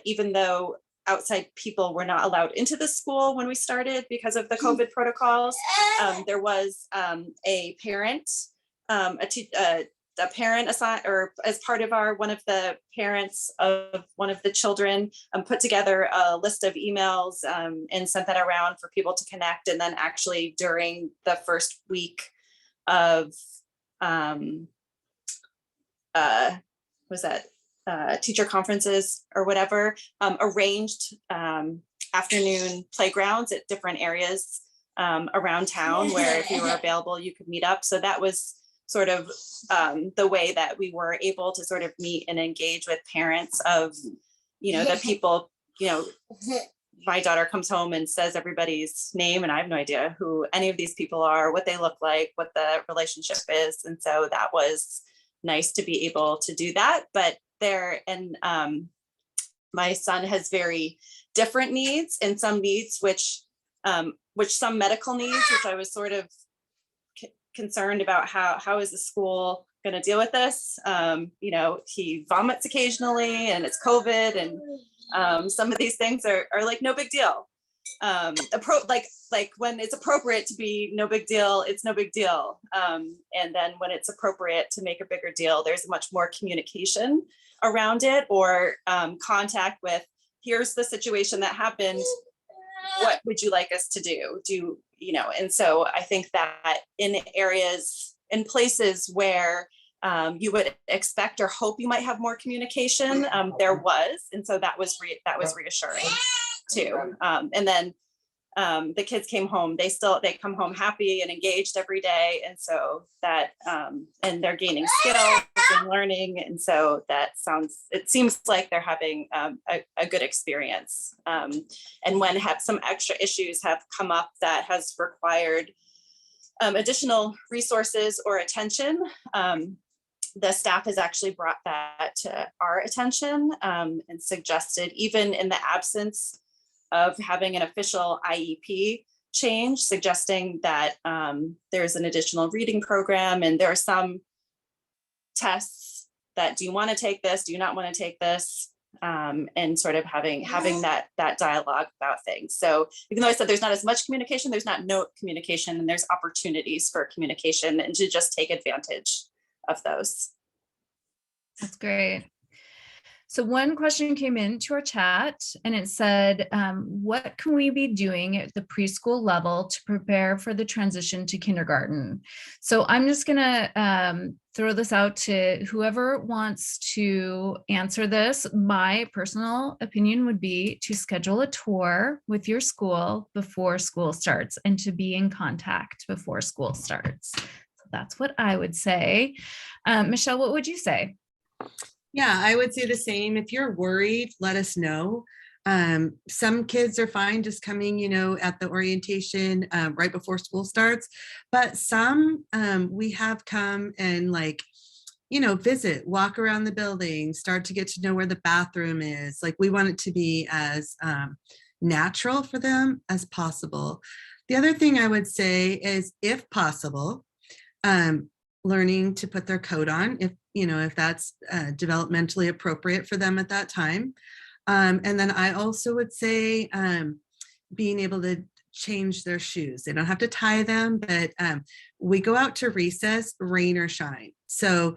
even though outside people were not allowed into the school when we started because of the COVID protocols, there was a parent, a parent assigned, or as part of one of the parents of one of the children put together a list of emails and sent that around for people to connect. And then actually during the first week of teacher conferences or whatever, arranged afternoon playgrounds at different areas around town where if you were available, you could meet up. So that was sort of the way that we were able to sort of meet and engage with parents of, the people, my daughter comes home and says everybody's name, and I have no idea who any of these people are, what they look like, what the relationship is. And so that was nice to be able to do that. But my son has very different needs, and some needs which some medical needs, which I was sort of concerned about how is the school going to deal with this. He vomits occasionally, and it's COVID, and some of these things are like no big deal. Like when it's appropriate to be no big deal, it's no big deal. And then when it's appropriate to make a bigger deal, there's much more communication around it, or contact with, here's the situation that happened, what would you like us to do? And so I think that in places where you would expect or hope you might have more communication, there was, and so that was reassuring too. And then the kids came home, they come home happy and engaged every day. And so that, and they're gaining skills and learning. And so it seems like they're having a good experience. And when some extra issues have come up that has required additional resources or attention, the staff has actually brought that to our attention and suggested, even in the absence of having an official IEP change, suggesting that there's an additional reading program, and there are some tests that, do you want to take this? Do you not want to take this? And sort of having that dialogue about things. So even though I said there's not as much communication, there's not no communication, and there's opportunities for communication, and to just take advantage of those.
That's great. So one question came into our chat, and it said, what can we be doing at the preschool level to prepare for the transition to kindergarten? So I'm just gonna throw this out to whoever wants to answer this. My personal opinion would be to schedule a tour with your school before school starts, and to be in contact before school starts. So that's what I would say. Michelle, what would you say?
Yeah, I would say the same. If you're worried, let us know. Some kids are fine just coming, at the orientation right before school starts, but some we have come and visit, walk around the building, start to get to know where the bathroom is. Like, we want it to be as natural for them as possible. The other thing I would say is, if possible, learning to put their coat on, if that's developmentally appropriate for them at that time. And then I also would say being able to change their shoes. They don't have to tie them, but we go out to recess, rain or shine. So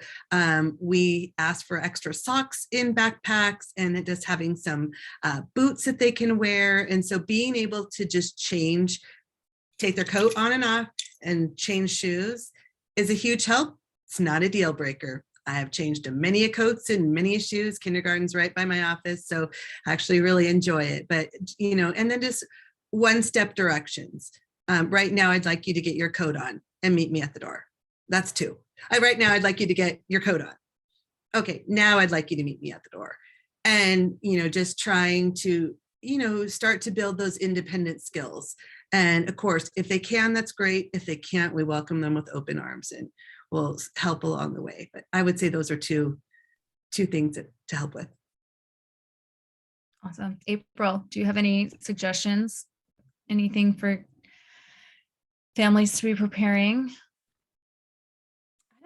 we ask for extra socks in backpacks, and just having some boots that they can wear. And so being able to just take their coat on and off and change shoes is a huge help. It's not a deal breaker. I have changed many a coats and many a shoes. Kindergarten's right by my office, so I actually really enjoy it. But, and then just one-step directions. Right now, I'd like you to get your coat on and meet me at the door. That's 2. Right now, I'd like you to get your coat on. Okay, now I'd like you to meet me at the door. And, just trying to, start to build those independent skills. And of course, if they can, that's great. If they can't, we welcome them with open arms, and we'll help along the way. But I would say those are two things to help with.
Awesome. April, do you have any suggestions? Anything for families to be preparing?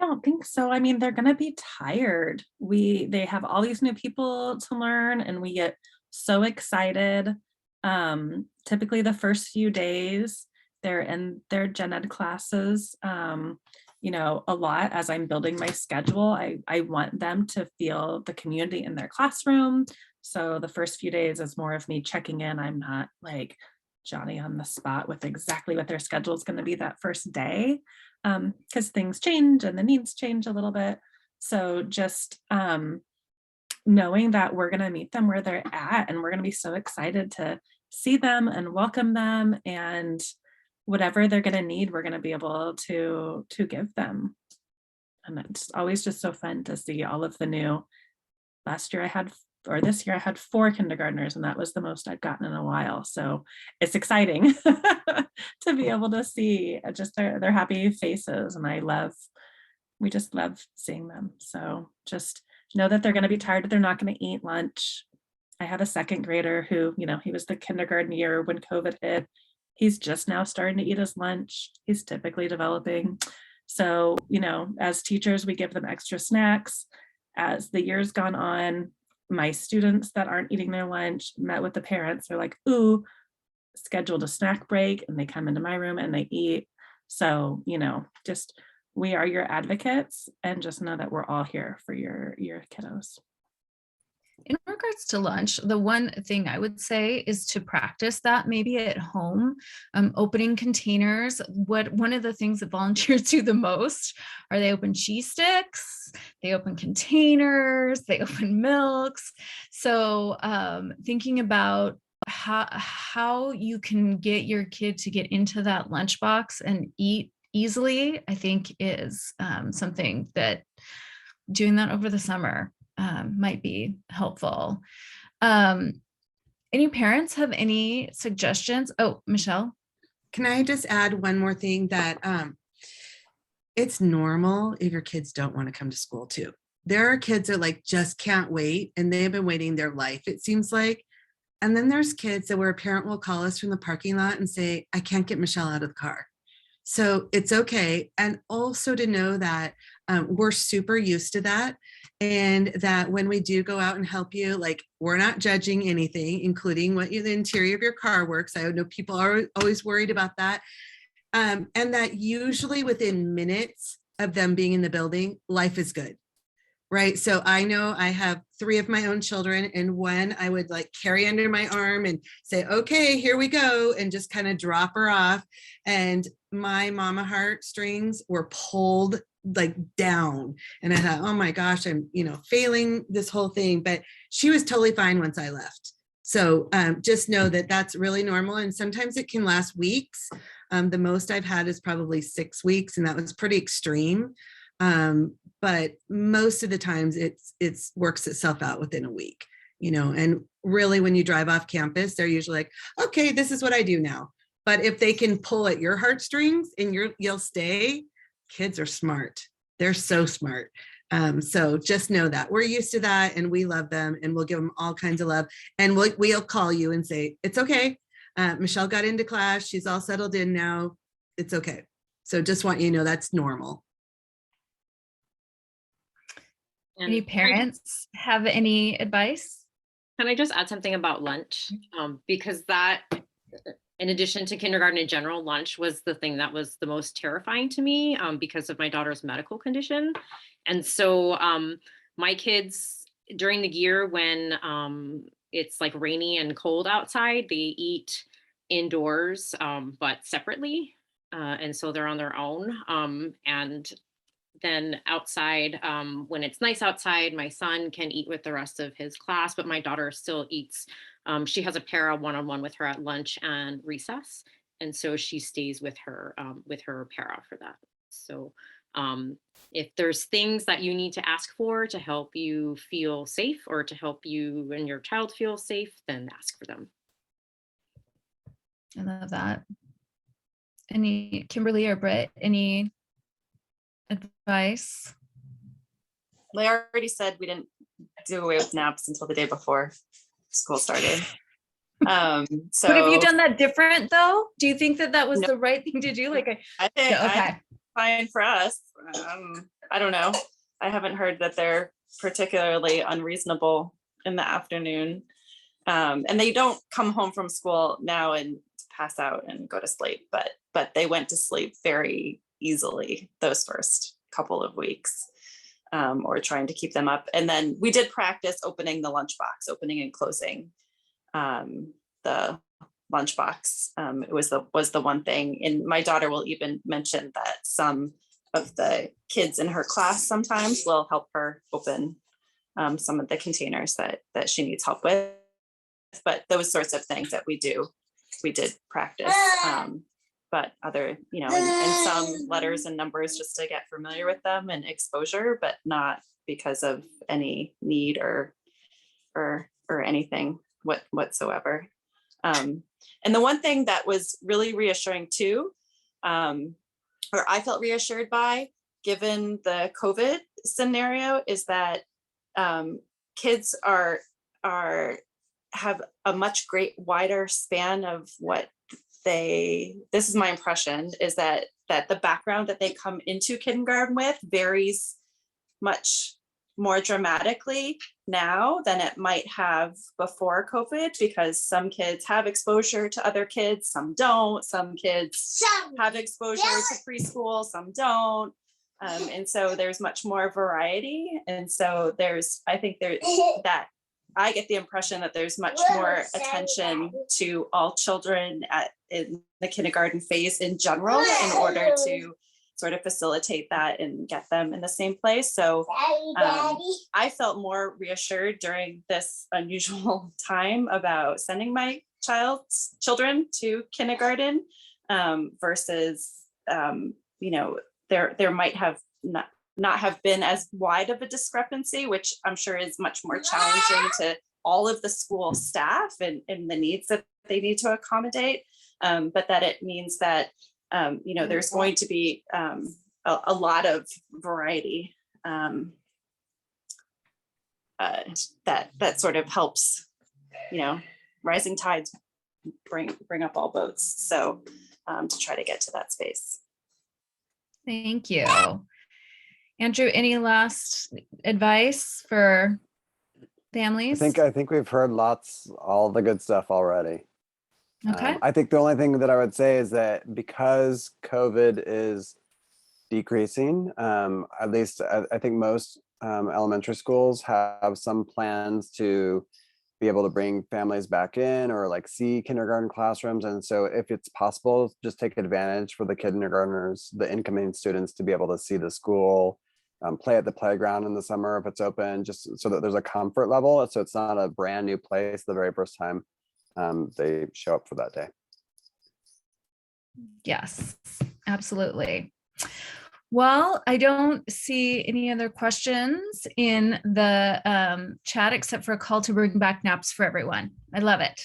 I don't think so. I mean, they're going to be tired. They have all these new people to learn, and we get so excited. Typically the first few days they're in their gen ed classes, a lot. As I'm building my schedule, I want them to feel the community in their classroom. So the first few days is more of me checking in. I'm not like Johnny on the spot with exactly what their schedule is going to be that first day, because things change and the needs change a little bit. So just knowing that we're going to meet them where they're at, and we're going to be so excited to see them and welcome them, and whatever they're going to need, we're going to be able to give them. And it's always just so fun to see all of the new. This year I had 4 kindergartners, and that was the most I've gotten in a while. So it's exciting to be able to see just their happy faces. And we just love seeing them. So just know that they're going to be tired, they're not going to eat lunch. I had a 2nd grader who, he was the kindergarten year when COVID hit. He's just now starting to eat his lunch. He's typically developing. So, as teachers, we give them extra snacks. As the year's gone on, my students that aren't eating their lunch met with the parents. They're like, ooh, scheduled a snack break, and they come into my room and they eat. So, just, we are your advocates, and just know that we're all here for your kiddos.
In regards to lunch, the one thing I would say is to practice that maybe at home, opening containers. One of the things that volunteers do the most are they open cheese sticks, they open containers, they open milks. So thinking about how you can get your kid to get into that lunchbox and eat easily, I think is something that doing that over the summer might be helpful. Any parents have any suggestions? Oh, Michelle.
Can I just add one more thing, that it's normal if your kids don't want to come to school too. There are kids that like just can't wait, and they've been waiting their life, it seems like. And then there's kids that where a parent will call us from the parking lot and say, I can't get Michelle out of the car. So it's okay. And also to know that we're super used to that, and that when we do go out and help you, like, we're not judging anything, including what the interior of your car works. I know people are always worried about that. And that usually within minutes of them being in the building, life is good. Right. So I know I have 3 of my own children, and one I would like carry under my arm and say, okay, here we go, and just kind of drop her off. And my mama heartstrings were pulled like down. And I thought, oh my gosh, I'm, failing this whole thing. But she was totally fine once I left. So just know that that's really normal. And sometimes it can last weeks. The most I've had is probably 6 weeks, and that was pretty extreme. But most of the times it's works itself out within a week, and really when you drive off campus, they're usually like, okay, this is what I do now. But if they can pull at your heartstrings and you'll stay, kids are smart. They're so smart. So just know that we're used to that, and we love them, and we'll give them all kinds of love. And we'll call you and say, it's okay. Michelle got into class. She's all settled in now. It's okay. So just want you to know that's normal.
Any parents have any advice?
Can I just add something about lunch? Because that, in addition to kindergarten in general, lunch was the thing that was the most terrifying to me because of my daughter's medical condition. And so my kids, during the year when it's like rainy and cold outside, they eat indoors, but separately. And so they're on their own. And then outside, when it's nice outside, my son can eat with the rest of his class, but my daughter still eats. She has a para one-on-one with her at lunch and recess. And so she stays with her para for that. So if there's things that you need to ask for to help you feel safe, or to help you and your child feel safe, then ask for them.
I love that. Any, Kimberly or Britt, any advice?
I already said we didn't do away with naps until the day before school started. So,
but have you done that different though? Do you think that was the right thing to do? Like,
I think
okay,
fine for us. I don't know. I haven't heard that they're particularly unreasonable in the afternoon. And they don't come home from school now and pass out and go to sleep, but they went to sleep very easily those first couple of weeks, or trying to keep them up. And then we did practice opening the lunchbox, opening and closing the lunchbox. It was the one thing. And my daughter will even mention that some of the kids in her class sometimes will help her open some of the containers that she needs help with. But those sorts of things that we did practice. But other, and some letters and numbers just to get familiar with them and exposure, but not because of any need or anything whatsoever. And the one thing that was really reassuring too, or I felt reassured by, given the COVID scenario, is that kids have a much wider span of what this is my impression, is that the background that they come into kindergarten with varies much more dramatically now than it might have before COVID, because some kids have exposure to other kids, some don't. Some kids have exposure to preschool, some don't. And so there's much more variety. And so I get the impression that there's much more attention to all children in the kindergarten phase in general, in order to sort of facilitate that and get them in the same place. So I felt more reassured during this unusual time about sending my children to kindergarten versus, you know, there might have not have been as wide of a discrepancy, which I'm sure is much more challenging to all of the school staff and the needs that they need to accommodate. But that it means that, you know, there's going to be a lot of variety that sort of helps, you know, rising tides bring up all boats. So to try to get to that space.
Thank you. Andrew, any last advice for families?
I think we've heard all the good stuff already.
Okay.
I think the only thing that I would say is that because COVID is decreasing, at least I think most elementary schools have some plans to be able to bring families back in or like see kindergarten classrooms. And so if it's possible, just take advantage for the kindergartners, the incoming students, to be able to see the school, play at the playground in the summer if it's open, just so that there's a comfort level. So it's not a brand new place the very first time they show up for that day.
Yes, absolutely. Well, I don't see any other questions in the chat except for a call to bring back naps for everyone. I love it.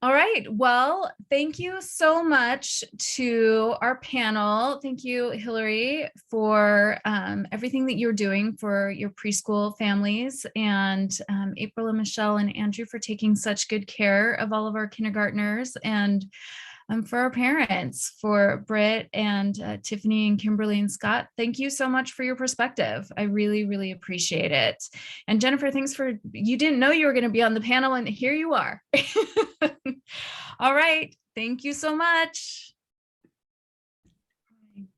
All right. Well, thank you so much to our panel. Thank you, Hillary, for everything that you're doing for your preschool families, and April and Michelle and Andrew for taking such good care of all of our kindergartners, and for our parents, for Britt and Tiffany and Kimberly and Scott. Thank you so much for your perspective. I really, really appreciate it. And Jennifer, thanks for, you didn't know you were going to be on the panel, and here you are. All right. Thank you so much.